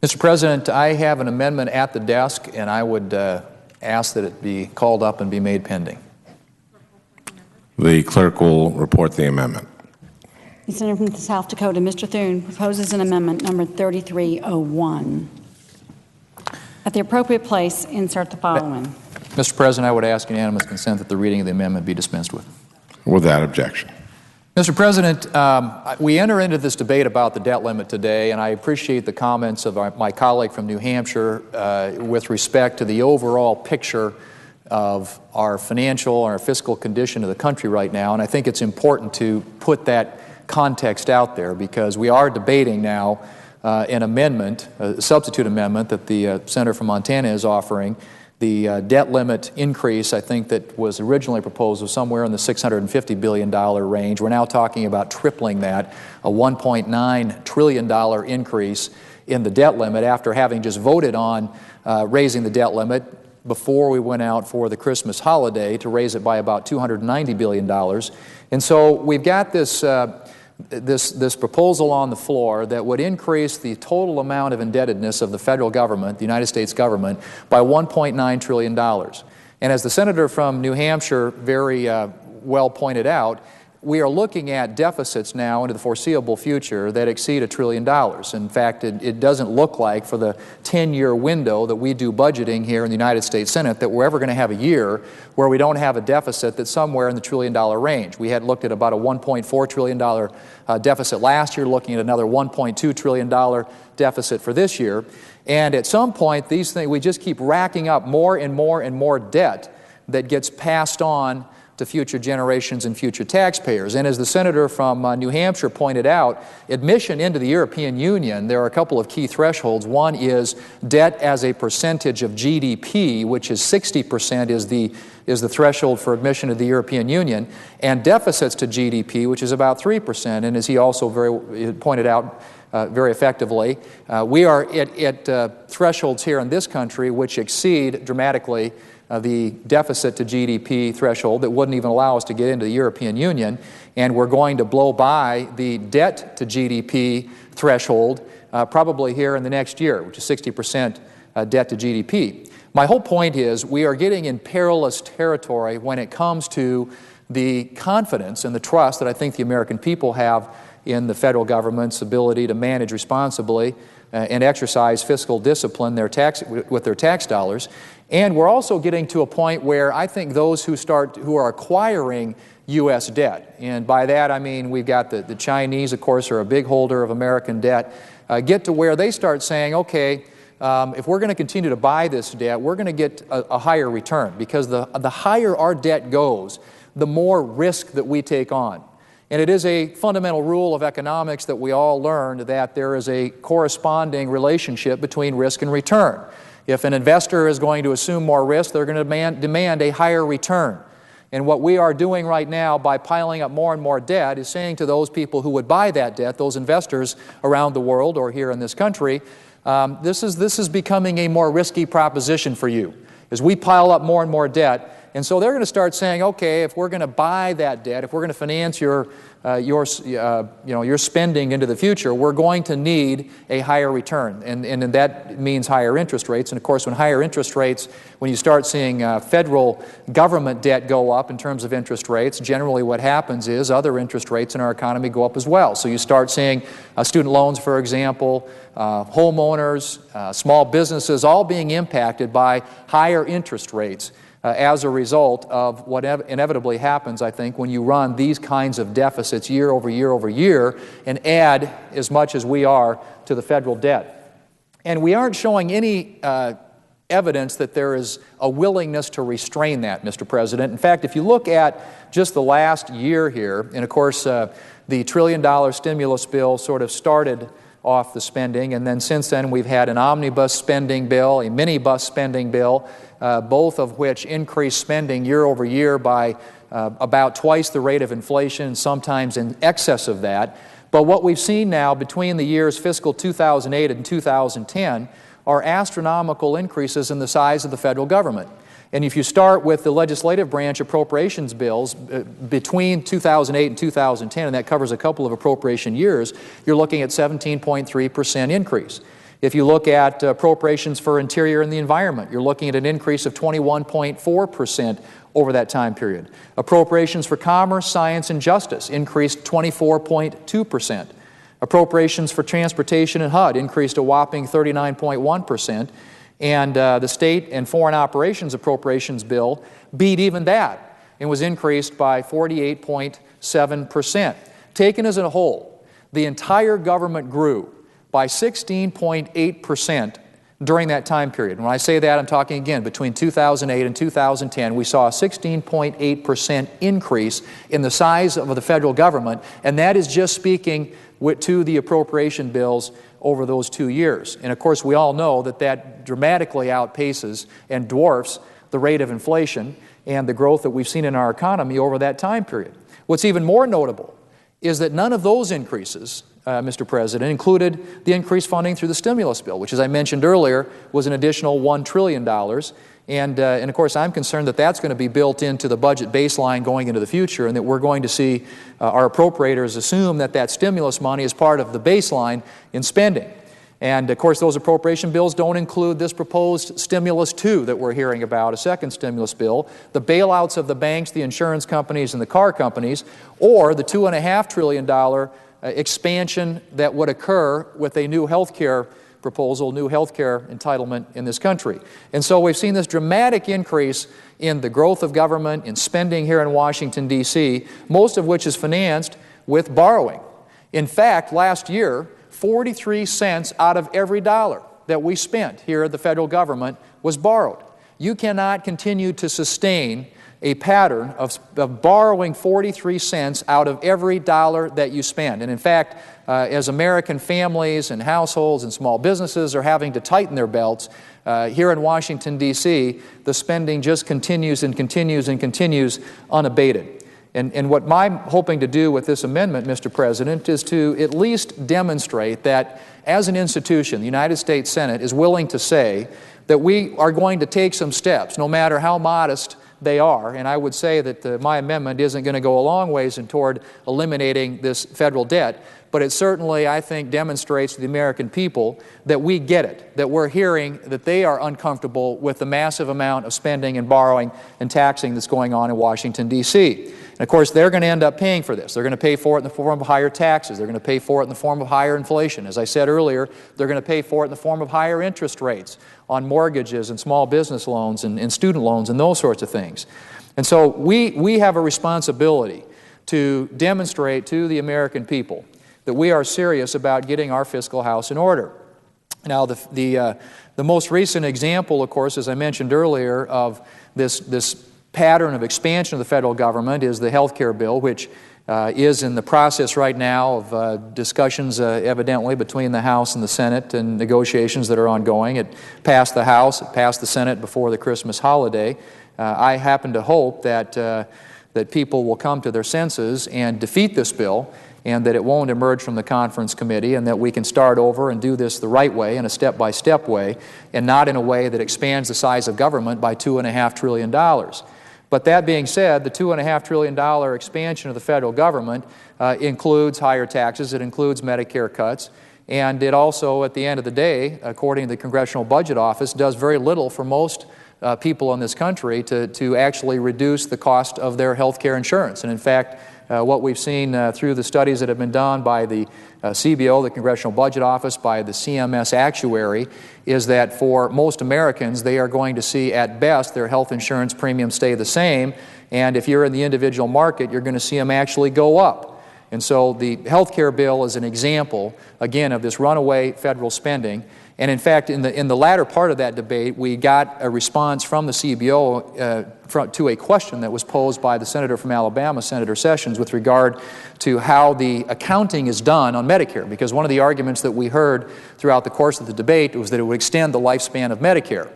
Mr. President, I have an amendment at the desk, and I would ask that it be called up and be made pending. The clerk will report the amendment. The Senator from South Dakota, Mr. Thune, proposes an amendment number 3301. At the appropriate place, insert the following. Mr. President, I would ask unanimous consent that the reading of the amendment be dispensed with. Without objection. Mr. President, we enter into this debate about the debt limit today, and I appreciate the comments of my colleague from New Hampshire with respect to the overall picture of our financial and our fiscal condition of the country right now, and I think it's important to put that context out there because we are debating now an amendment, a substitute amendment that the Senator from Montana is offering. The debt limit increase, I think, that was originally proposed was somewhere in the $650 billion range. We're now talking about tripling that, a $1.9 trillion increase in the debt limit after having just voted on raising the debt limit before we went out for the Christmas holiday to raise it by about $290 billion. And so we've got this proposal on the floor that would increase the total amount of indebtedness of the federal government, the United States government, by $1.9 trillion. And as the senator from New Hampshire very well pointed out, we are looking at deficits now into the foreseeable future that exceed $1 trillion. In fact, it doesn't look like for the 10-year window that we do budgeting here in the United States Senate that we're ever going to have a year where we don't have a deficit that's somewhere in the $1 trillion range. We had looked at about a $1.4 trillion deficit last year, looking at another $1.2 trillion deficit for this year. And at some point, these things, we just keep racking up more and more and more debt that gets passed on to future generations and future taxpayers. And as the senator from New Hampshire pointed out, admission into the European Union, there are a couple of key thresholds. One is debt as a percentage of GDP, which is 60% is the threshold for admission to the European Union, and deficits to GDP, which is about 3%. And as he also pointed out very effectively, we are at thresholds here in this country which exceed dramatically the deficit to GDP threshold that wouldn't even allow us to get into the European Union, and we're going to blow by the debt to GDP threshold probably here in the next year, which is 60% debt to GDP. My whole point is we are getting in perilous territory when it comes to the confidence and the trust that I think the American people have in the federal government's ability to manage responsibly and exercise fiscal discipline with their tax dollars. And we're also getting to a point where I think those who are acquiring U.S. debt, and by that I mean we've got the Chinese, of course, are a big holder of American debt, get to where they start saying, okay, if we're going to continue to buy this debt, we're going to get a higher return, because the higher our debt goes, the more risk that we take on. And it is a fundamental rule of economics that we all learned that there is a corresponding relationship between risk and return. If an investor is going to assume more risk, they're going to demand a higher return. And what we are doing right now by piling up more and more debt is saying to those people who would buy that debt, those investors around the world or here in this country, this is becoming a more risky proposition for you as we pile up more and more debt. And so they're going to start saying, okay, if we're going to buy that debt, if we're going to finance your spending into the future, we're going to need a higher return. And that means higher interest rates. And of course, when higher interest rates, when you start seeing federal government debt go up in terms of interest rates, generally what happens is other interest rates in our economy go up as well. So you start seeing student loans, for example, homeowners, small businesses, all being impacted by higher interest rates. As a result of what inevitably happens, I think, when you run these kinds of deficits year over year over year and add as much as we are to the federal debt. And we aren't showing any evidence that there is a willingness to restrain that, Mr. President. In fact, if you look at just the last year here, and of course the $1 trillion stimulus bill sort of started off the spending, and then since then we've had an omnibus spending bill, a minibus spending bill, both of which increase spending year over year by about twice the rate of inflation, sometimes in excess of that. But what we've seen now between the years fiscal 2008 and 2010 are astronomical increases in the size of the federal government. And if you start with the legislative branch appropriations bills between 2008 and 2010, and that covers a couple of appropriation years, you're looking at 17.3% increase. If you look at appropriations for Interior and the Environment, you're looking at an increase of 21.4% over that time period. Appropriations for Commerce, Science, and Justice increased 24.2%. Appropriations for Transportation and HUD increased a whopping 39.1%. And the State and Foreign Operations Appropriations Bill beat even that and was increased by 48.7%. Taken as a whole, the entire government grew by 16.8% during that time period. When I say that, I'm talking again between 2008 and 2010, we saw a 16.8% increase in the size of the federal government, and that is just speaking to the appropriation bills over those 2 years. And of course, we all know that that dramatically outpaces and dwarfs the rate of inflation and the growth that we've seen in our economy over that time period. What's even more notable is that none of those increases, Mr. President, included the increased funding through the stimulus bill, which, as I mentioned earlier, was an additional $1 trillion. And of course, I'm concerned that that's going to be built into the budget baseline going into the future, and that we're going to see our appropriators assume that that stimulus money is part of the baseline in spending. And of course, those appropriation bills don't include this proposed stimulus 2 that we're hearing about, a second stimulus bill, the bailouts of the banks, the insurance companies, and the car companies, or the $2.5 trillion expansion that would occur with a new health care proposal, new health care entitlement in this country. And so we've seen this dramatic increase in the growth of government, in spending here in Washington, D.C., most of which is financed with borrowing. In fact, last year, 43 cents out of every dollar that we spent here at the federal government was borrowed. You cannot continue to sustain a pattern of borrowing 43 cents out of every dollar that you spend. And in fact, as American families and households and small businesses are having to tighten their belts, here in Washington, D.C., the spending just continues and continues and continues unabated. And what I'm hoping to do with this amendment, Mr. President, is to at least demonstrate that as an institution, the United States Senate is willing to say that we are going to take some steps, no matter how modest they are. And I would say that my amendment isn't going to go a long ways toward eliminating this federal debt, but it certainly, I think, demonstrates to the American people that we get it, that we're hearing that they are uncomfortable with the massive amount of spending and borrowing and taxing that's going on in Washington, D.C. And of course, they're going to end up paying for this. They're going to pay for it in the form of higher taxes. They're going to pay for it in the form of higher inflation. As I said earlier, they're going to pay for it in the form of higher interest rates on mortgages and small business loans and student loans and those sorts of things. And so we have a responsibility to demonstrate to the American people that we are serious about getting our fiscal house in order. Now, the most recent example, of course, as I mentioned earlier, of this pattern of expansion of the federal government is the health care bill, which is in the process right now of discussions evidently between the House and the Senate and negotiations that are ongoing. It passed the House, it passed the Senate before the Christmas holiday. I happen to hope that people will come to their senses and defeat this bill, and that it won't emerge from the conference committee, and that we can start over and do this the right way, in a step-by-step way, and not in a way that expands the size of government by $2.5 trillion. But that being said, the $2.5 trillion expansion of the federal government includes higher taxes, it includes Medicare cuts, and it also, at the end of the day, according to the Congressional Budget Office, does very little for most people in this country to actually reduce the cost of their health care insurance. And in fact, what we've seen through the studies that have been done by the CBO, the Congressional Budget Office, by the CMS actuary, is that for most Americans, they are going to see at best their health insurance premiums stay the same, and if you're in the individual market, you're going to see them actually go up. And so the health care bill is an example, again, of this runaway federal spending. And in fact, in the latter part of that debate, we got a response from the CBO to a question that was posed by the senator from Alabama, Senator Sessions, with regard to how the accounting is done on Medicare. Because one of the arguments that we heard throughout the course of the debate was that it would extend the lifespan of Medicare.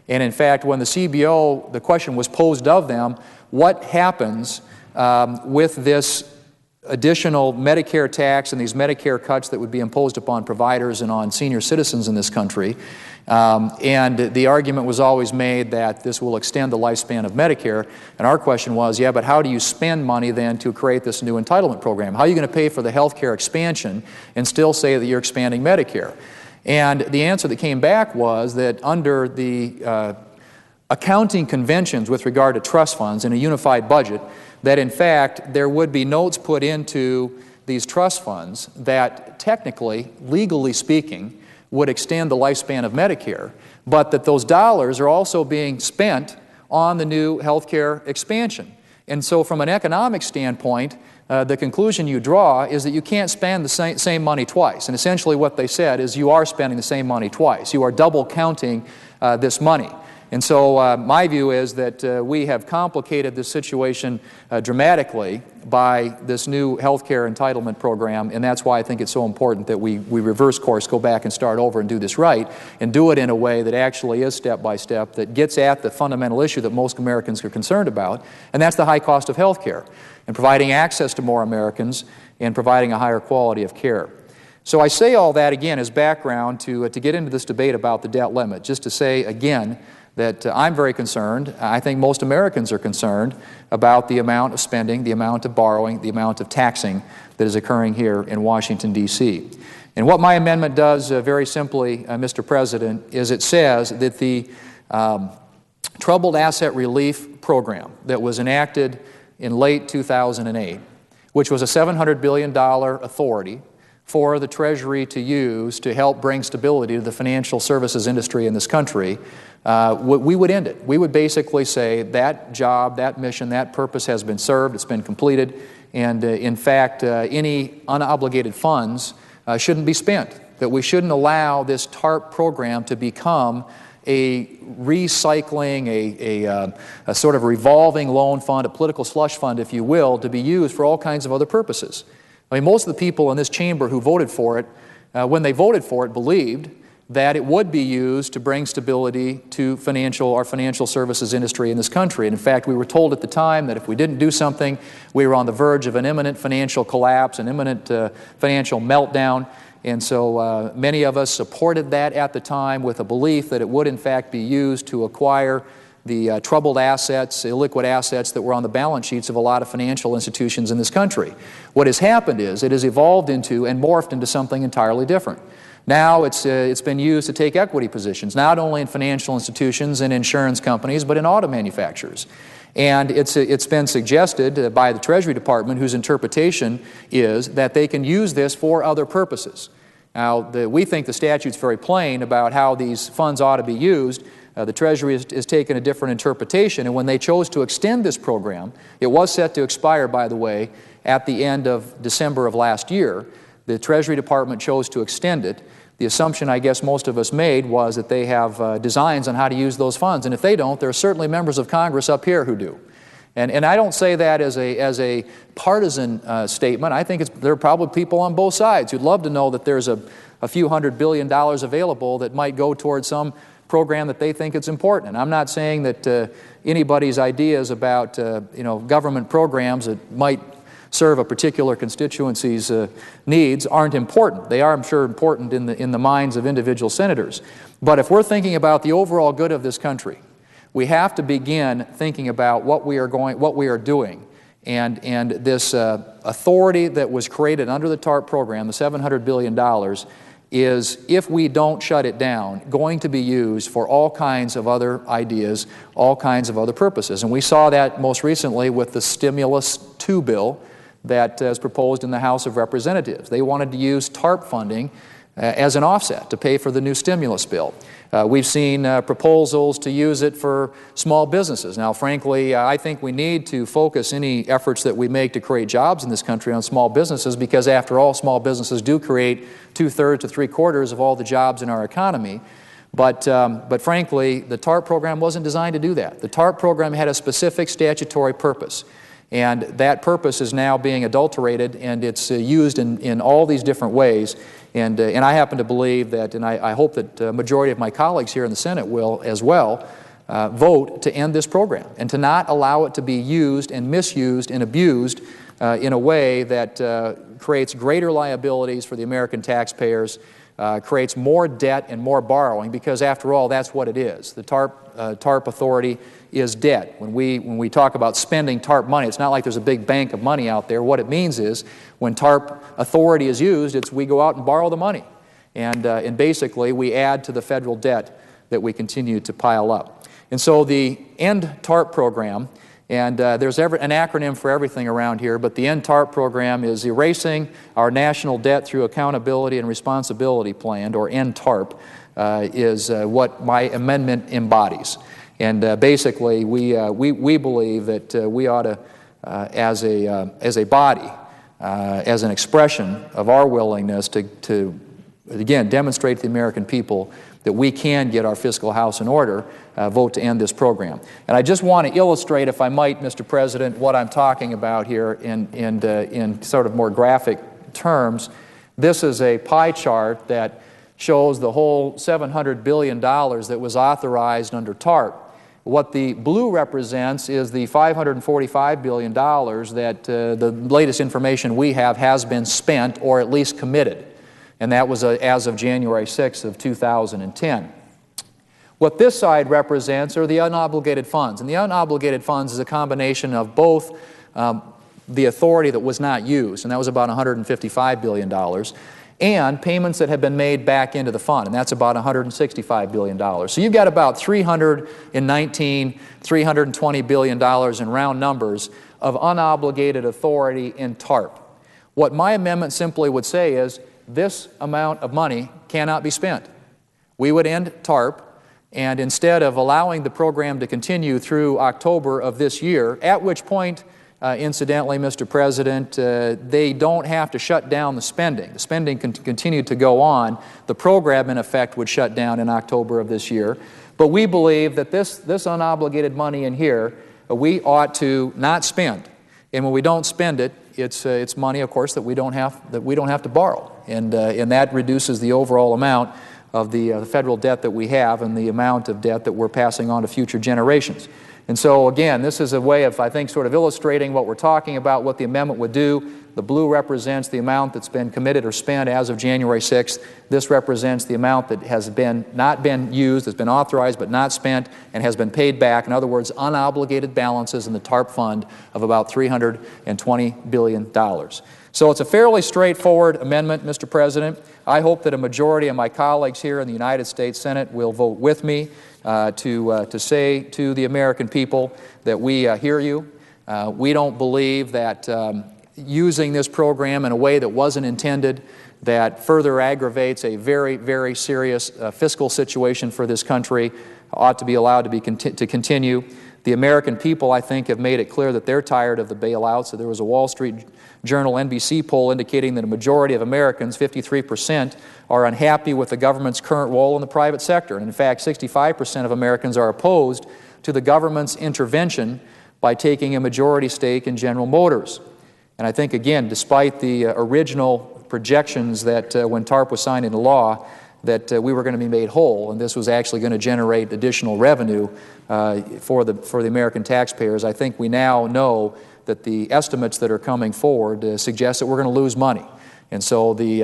And in fact, when the CBO, the question was posed of them, what happens with this additional Medicare tax and these Medicare cuts that would be imposed upon providers and on senior citizens in this country. And the argument was always made that this will extend the lifespan of Medicare. And our question was, yeah, but how do you spend money then to create this new entitlement program? How are you going to pay for the health care expansion and still say that you're expanding Medicare? And the answer that came back was that under the accounting conventions with regard to trust funds in a unified budget, that in fact there would be notes put into these trust funds that technically, legally speaking, would extend the lifespan of Medicare, but that those dollars are also being spent on the new health care expansion. And so from an economic standpoint, the conclusion you draw is that you can't spend the same money twice. And essentially what they said is you are spending the same money twice. You are double counting this money. And so my view is that we have complicated this situation dramatically by this new health care entitlement program, and that's why I think it's so important that we reverse course, go back and start over and do this right, and do it in a way that actually is step by step, that gets at the fundamental issue that most Americans are concerned about, and that's the high cost of health care, and providing access to more Americans and providing a higher quality of care. So I say all that again as background to get into this debate about the debt limit, just to say again that I'm very concerned, I think most Americans are concerned about the amount of spending, the amount of borrowing, the amount of taxing that is occurring here in Washington, D.C. And what my amendment does, very simply, Mr. President, is it says that the Troubled Asset Relief Program that was enacted in late 2008, which was a $700 billion authority for the Treasury to use to help bring stability to the financial services industry in this country, we would end it. We would basically say that job, that mission, that purpose has been served, it's been completed, and in fact, any unobligated funds shouldn't be spent, that we shouldn't allow this TARP program to become a recycling, a sort of revolving loan fund, a political slush fund, if you will, to be used for all kinds of other purposes. I mean, most of the people in this chamber who voted for it, when they voted for it, believed that it would be used to bring stability to our financial services industry in this country. And in fact, we were told at the time that if we didn't do something, we were on the verge of an imminent financial collapse, an imminent financial meltdown. And so many of us supported that at the time with a belief that it would in fact be used to acquire the troubled assets, illiquid assets that were on the balance sheets of a lot of financial institutions in this country. What has happened is it has evolved into and morphed into something entirely different. Now it's been used to take equity positions, not only in financial institutions and insurance companies, but in auto manufacturers. And it's been suggested by the Treasury Department, whose interpretation is that they can use this for other purposes. Now, we think the statute's very plain about how these funds ought to be used. The Treasury has taken a different interpretation, and when they chose to extend this program, it was set to expire, by the way, at the end of December of last year. The Treasury Department chose to extend it. The assumption I guess most of us made was that they have designs on how to use those funds, and if they don't, there are certainly members of Congress up here who do. And I don't say that as a partisan statement. I think there are probably people on both sides who'd love to know that there's a few $100 billion available that might go towards some program that they think it's important. And I'm not saying that anybody's ideas about government programs that might serve a particular constituency's needs aren't important. They are, I'm sure, important in the minds of individual senators. But if we're thinking about the overall good of this country, we have to begin thinking about what we are doing. And this authority that was created under the TARP program, the $700 billion, is, if we don't shut it down, going to be used for all kinds of other ideas, all kinds of other purposes. And we saw that most recently with the Stimulus 2 bill that is proposed in the House of Representatives. They wanted to use TARP funding as an offset to pay for the new stimulus bill. We've seen proposals to use it for small businesses. Now, frankly, I think we need to focus any efforts that we make to create jobs in this country on small businesses, because after all, small businesses do create 2/3 to 3/4 of all the jobs in our economy. But frankly, the TARP program wasn't designed to do that. The TARP program had a specific statutory purpose. And that purpose is now being adulterated, and it's used in all these different ways. And I happen to believe that, and I hope that a majority of my colleagues here in the Senate will as well, vote to end this program and to not allow it to be used and misused and abused in a way that creates greater liabilities for the American taxpayers, creates more debt and more borrowing, because after all, that's what it is. The TARP authority is debt. When we talk about spending TARP money, it's not like there's a big bank of money out there. What it means is when TARP authority is used, we go out and borrow the money. and basically we add to the federal debt that we continue to pile up. And so the End TARP program, and there's an acronym for everything around here, but the End TARP program is Erasing Our National Debt Through Accountability and Responsibility Plan, or End TARP, is what my amendment embodies. And basically, we believe that we ought to, as a body, as an expression of our willingness to again, demonstrate to the American people that we can get our fiscal house in order, vote to end this program. And I just want to illustrate, if I might, Mr. President, what I'm talking about here in sort of more graphic terms. This is a pie chart that shows the whole $700 billion that was authorized under TARP. What the blue represents is the $545 billion that the latest information we have has been spent or at least committed. And that was as of January 6th of 2010. What this side represents are the unobligated funds. And the unobligated funds is a combination of both the authority that was not used, and that was about $155 billion, and payments that have been made back into the fund, and that's about $165 billion. So you've got about $320 billion in round numbers of unobligated authority in TARP. What my amendment simply would say is this amount of money cannot be spent. We would end TARP, and instead of allowing the program to continue through October of this year, at which point, incidentally, Mr. President, they don't have to shut down the spending. The spending can continue to go on. The program, in effect, would shut down in October of this year. But we believe that this unobligated money in here, we ought to not spend. And when we don't spend it, it's money, of course, that we don't have to borrow, and that reduces the overall amount of the federal debt that we have and the amount of debt that we're passing on to future generations. And so, again, this is a way of, I think, sort of illustrating what we're talking about, what the amendment would do. The blue represents the amount that's been committed or spent as of January 6th. This represents the amount that has not been used, has been authorized but not spent, and has been paid back. In other words, unobligated balances in the TARP fund of about $320 billion. So it's a fairly straightforward amendment, Mr. President. I hope that a majority of my colleagues here in the United States Senate will vote with me to say to the American people that we hear you. We don't believe that using this program in a way that wasn't intended, that further aggravates a very, very serious fiscal situation for this country, ought to be allowed to continue. The American people, I think, have made it clear that they're tired of the bailouts. So there was a Wall Street Journal NBC poll indicating that a majority of Americans, 53%, are unhappy with the government's current role in the private sector. And in fact, 65% of Americans are opposed to the government's intervention by taking a majority stake in General Motors. And I think, again, despite the original projections that when TARP was signed into law, that we were going to be made whole, and this was actually going to generate additional revenue for the American taxpayers, I think we now know that the estimates that are coming forward suggest that we're going to lose money. And so the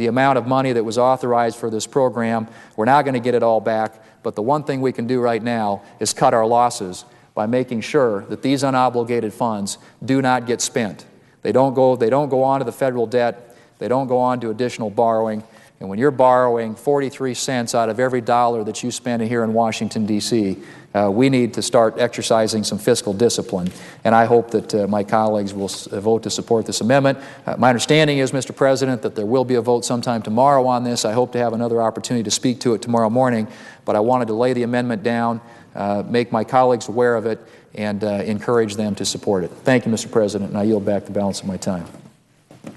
amount of money that was authorized for this program, we're not going to get it all back, but the one thing we can do right now is cut our losses by making sure that these unobligated funds do not get spent. They don't go on to the federal debt. They don't go on to additional borrowing. And when you're borrowing 43 cents out of every dollar that you spend here in Washington, D.C., we need to start exercising some fiscal discipline. And I hope that my colleagues will vote to support this amendment. My understanding is, Mr. President, that there will be a vote sometime tomorrow on this. I hope to have another opportunity to speak to it tomorrow morning. But I wanted to lay the amendment down, make my colleagues aware of it, and encourage them to support it. Thank you, Mr. President, and I yield back the balance of my time.